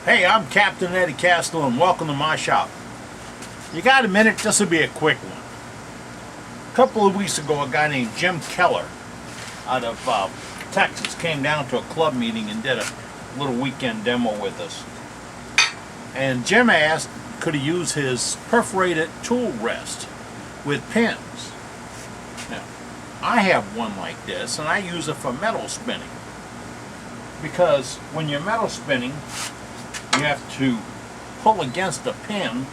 Hey, I'm Captain Eddie Castle and welcome to my shop. You got a minute? This will be a quick one. A couple of weeks ago, a guy named Jim Keller out of Texas came down to a club meeting and did a little weekend demo with us. And Jim asked, could he use his perforated tool rest with pins? Now, I have one like this and I use it for metal spinning. Because when you're metal spinning, you have to pull against the pin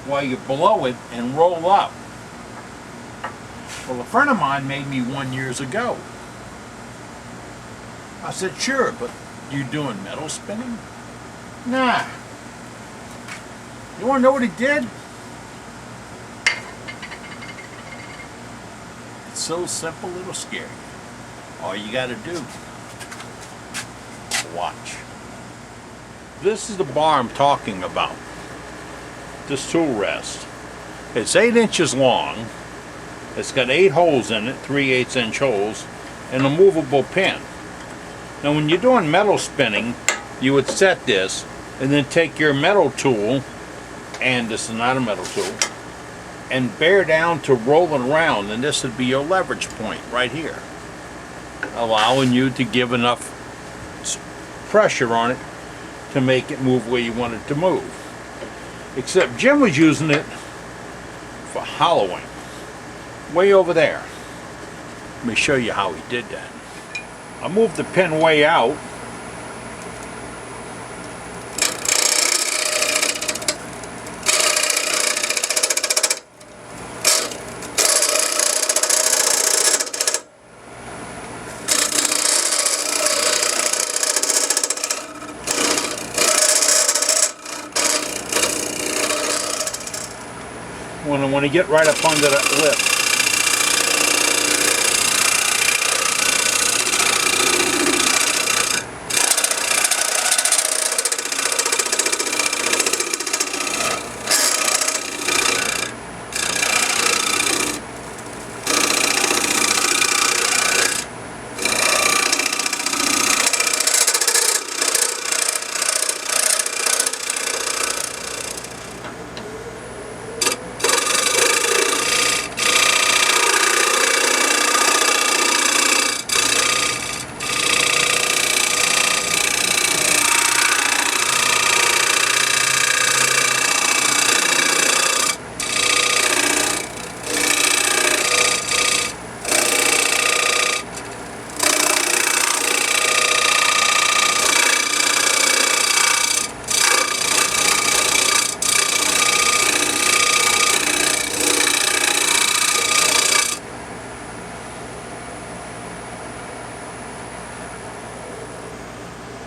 while you blow it and roll up. Well, a friend of mine made me one years ago. I said, sure, but you doing metal spinning? Nah. You want to know what he did? It's so simple it'll scare you. All you got to do, watch. This is the bar I'm talking about. This tool rest. It's 8 inches long. It's got 8 holes in it, 3/8 inch holes, and a movable pin. Now when you're doing metal spinning, you would set this and then take your metal tool, and this is not a metal tool, and bear down to roll it around, and this would be your leverage point right here, allowing you to give enough pressure on it to make it move where you want it to move. Except Jim was using it for hollowing. Way over there. Let me show you how he did that. I moved the pin way out. When I want to get right up under that lip.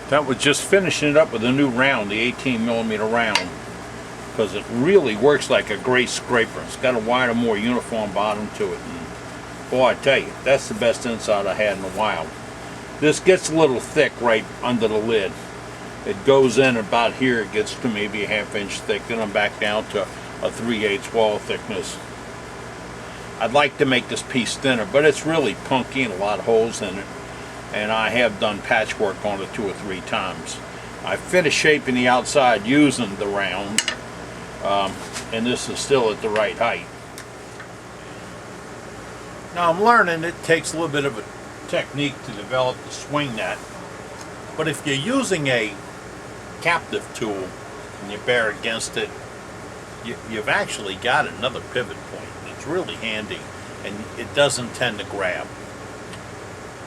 That was just finishing it up with a new round, the 18mm round, because it really works like a great scraper. It's got a wider, more uniform bottom to it, and boy, I tell you, that's the best inside I had in a while. This gets a little thick right under the lid. It goes in about here, it gets to maybe a 1/2 inch thick, then I'm back down to a 3/8 wall thickness. I'd like to make this piece thinner, but it's really punky and a lot of holes in it. And I have done patchwork on it 2 or 3 times. I finished shaping the outside using the round, and this is still at the right height. Now I'm learning it takes a little bit of a technique to develop the swing net, but if you're using a captive tool and you bear against it, you've actually got another pivot point. It's really handy and it doesn't tend to grab.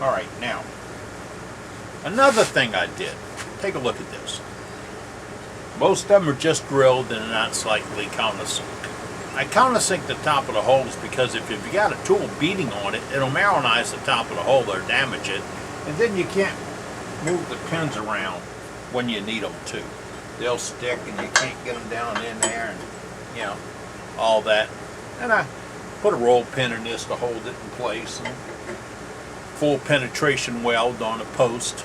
Alright, now, another thing I did, take a look at this. Most of them are just drilled and not slightly countersunk. I countersink the top of the holes because if you've got a tool beating on it, it'll maronize the top of the hole or damage it, and then you can't move the pins around when you need them to. They'll stick and you can't get them down in there and, you know, all that. And I put a roll pin in this to hold it in place. And full penetration weld on a post.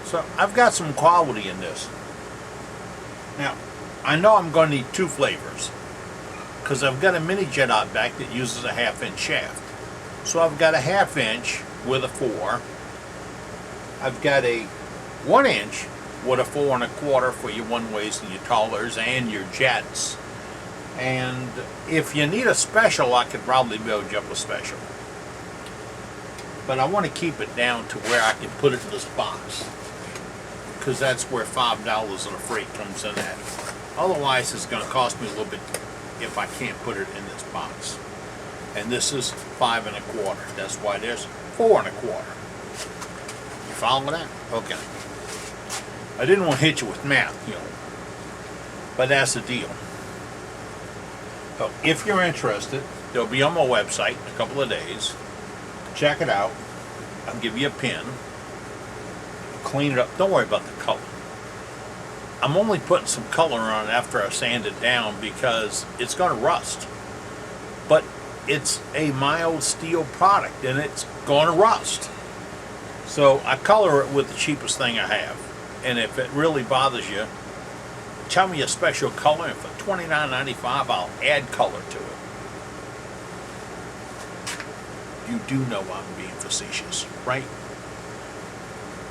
So I've got some quality in this. Now, I know I'm going to need 2 flavors because I've got a mini jet out back that uses a 1/2 inch shaft. So I've got a 1/2 inch with a 4. I've got a 1 inch with a 4 1/4 for your one-ways and your tollers and your jets. And if you need a special, I could probably build you up a special. But I want to keep it down to where I can put it in this box, because that's where $5 in a freight comes in at. Otherwise, it's going to cost me a little bit if I can't put it in this box. And this is 5 1/4. That's why there's 4 1/4. You follow that? Okay. I didn't want to hit you with math, but that's the deal. So if you're interested, they'll be on my website in a couple of days. Check it out. I'll give you a pin. Clean it up. Don't worry about the color. I'm only putting some color on it after I sand it down because it's going to rust. But it's a mild steel product and it's going to rust. So I color it with the cheapest thing I have. And if it really bothers you, tell me a special color, and for $29.95 I'll add color to it. You do know I'm being facetious, right?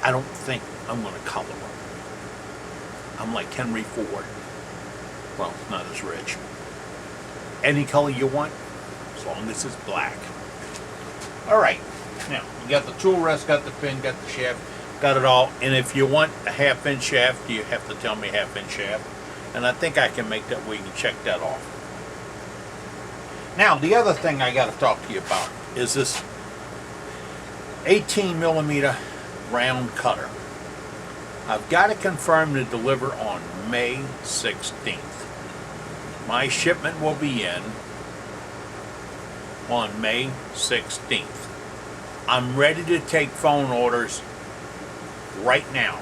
I don't think I'm going to color them. I'm like Henry Ford. Well, not as rich. Any color you want, as long as it's black. Alright, now, you got the tool rest, got the pin, got the shaft, got it all. And if you want a 1/2 inch shaft, you have to tell me 1/2 inch shaft. And I think I can make that where you can check that off. Now, the other thing I got to talk to you about is this 18mm round cutter. I've got to confirm to deliver on May 16th. My shipment will be in on May 16th. I'm ready to take phone orders right now.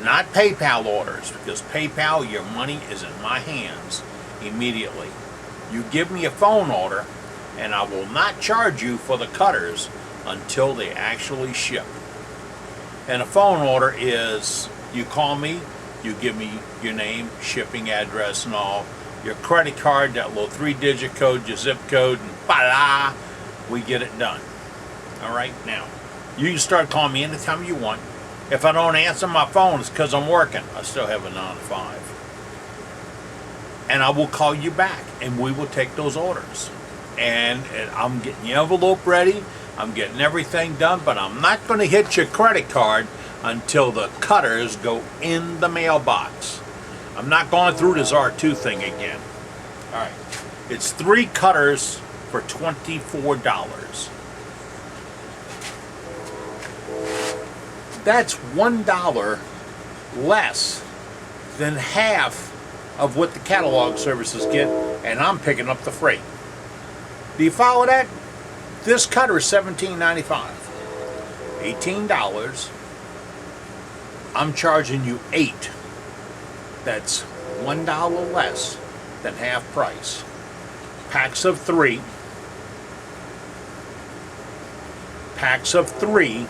Not PayPal orders, because PayPal, your money is in my hands immediately. You give me a phone order and I will not charge you for the cutters until they actually ship. And a phone order is, you call me, you give me your name, shipping address and all, your credit card, that little 3-digit code, your zip code, and voila, we get it done. Alright, now, you can start calling me anytime you want. If I don't answer my phone, it's because I'm working. I still have a 9 to 5. And I will call you back, and we will take those orders. And I'm getting the envelope ready. I'm getting everything done, but I'm not going to hit your credit card until the cutters go in the mailbox. I'm not going through this R2 thing again. All right. It's 3 cutters for $24. That's $1 less than half of what the catalog services get, and I'm picking up the freight. Do you follow that? This cutter is $17.95. $18. I'm charging you $8. That's $1 less than half price. Packs of 3. Packs of 3.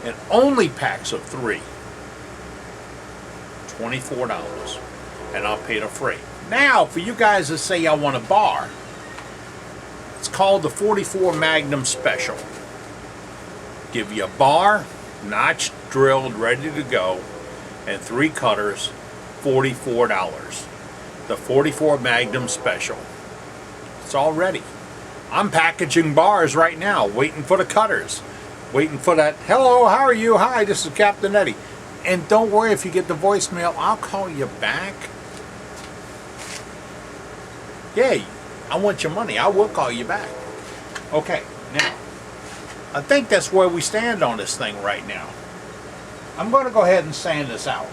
And only packs of 3. $24. And I'll pay the freight. Now, for you guys that say I want a bar, it's called the 44 Magnum Special. Give you a bar, notched, drilled, ready to go, and 3 cutters, $44. The 44 Magnum Special. It's all ready. I'm packaging bars right now, waiting for the cutters. Waiting for that, hello, how are you? Hi, this is Captain Eddie. And don't worry if you get the voicemail, I'll call you back. Yeah, I want your money. I will call you back. Okay, now, I think that's where we stand on this thing right now. I'm going to go ahead and sand this out.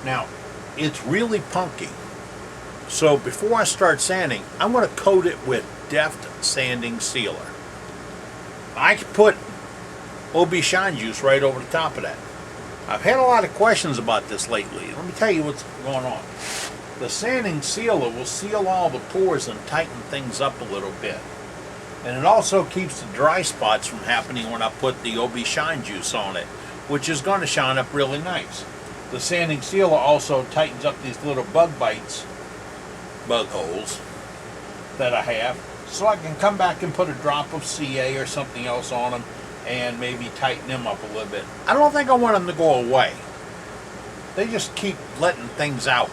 Now, it's really punky. So before I start sanding, I'm going to coat it with Deft Sanding Sealer. I can put OB Shine Juice right over the top of that. I've had a lot of questions about this lately. Let me tell you what's going on. The sanding sealer will seal all the pores and tighten things up a little bit. And it also keeps the dry spots from happening when I put the OB Shine Juice on it, which is going to shine up really nice. The sanding sealer also tightens up these little bug bites, bug holes, that I have, so I can come back and put a drop of CA or something else on them and maybe tighten them up a little bit. I don't think I want them to go away. They just keep letting things out,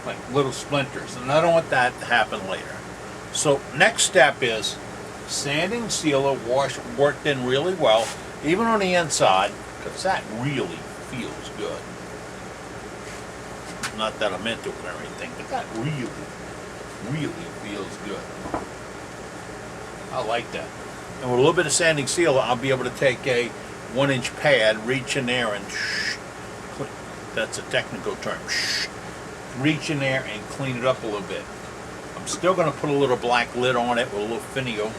like little splinters, and I don't want that to happen later. So next step is sanding sealer, worked in really well, even on the inside, because that really feels good. Not that I meant to or anything, but that really feels good. I like that. And with a little bit of sanding sealer, I'll be able to take a 1-inch pad, reach in there and that's a technical term, reach in there and clean it up a little bit. I'm still going to put a little black lid on it with a little finial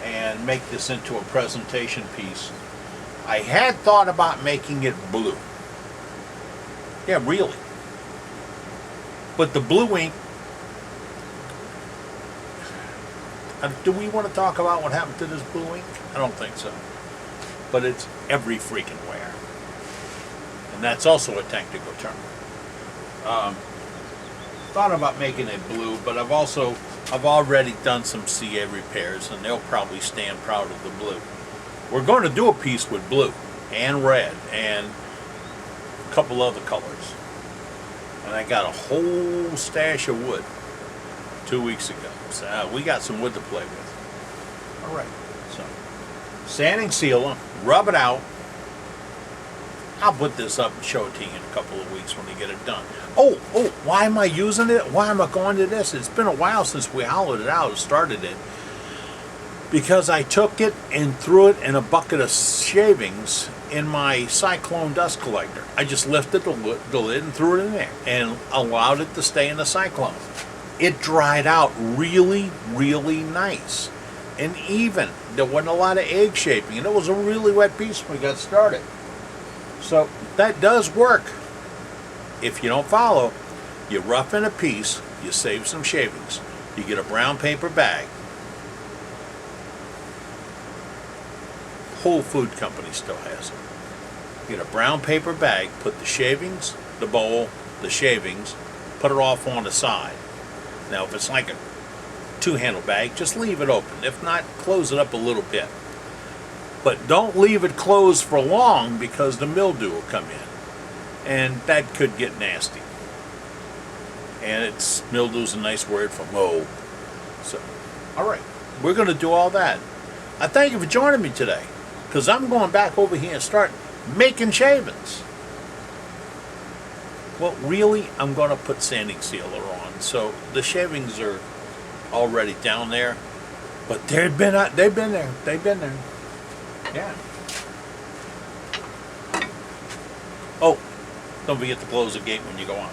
and make this into a presentation piece. I had thought about making it blue. Yeah, really. But the blue ink, do we want to talk about what happened to this blue ink? I don't think so. But it's every freaking where. And that's also a technical term. Thought about making it blue, but I've already done some CA repairs, and they'll probably stand proud of the blue. We're going to do a piece with blue and red and a couple other colors. And I got a whole stash of wood 2 weeks ago. So we got some wood to play with. All right. So sanding sealer, rub it out. I'll put this up and show it to you in a couple of weeks when we get it done. Oh, why am I using it? Why am I going to this? It's been a while since we hollowed it out and started it. Because I took it and threw it in a bucket of shavings in my Cyclone dust collector. I just lifted the lid and threw it in there and allowed it to stay in the Cyclone. It dried out really, really nice. And even, there wasn't a lot of egg shaping, and it was a really wet piece when we got started. So that does work. If you don't follow, you roughen a piece, you save some shavings. You get a brown paper bag. Whole Food Company still has it. Get a brown paper bag, put the shavings, the bowl, the shavings, put it off on the side. Now if it's like a 2-handle bag, just leave it open. If not, close it up a little bit. But don't leave it closed for long because the mildew will come in. And that could get nasty. And mildew's a nice word for mold. So, alright, we're going to do all that. I thank you for joining me today, because I'm going back over here and start making shavings. Well, really, I'm going to put sanding sealer on. So the shavings are already down there, but they've been there. Yeah. Oh, don't forget to close the gate when you go on.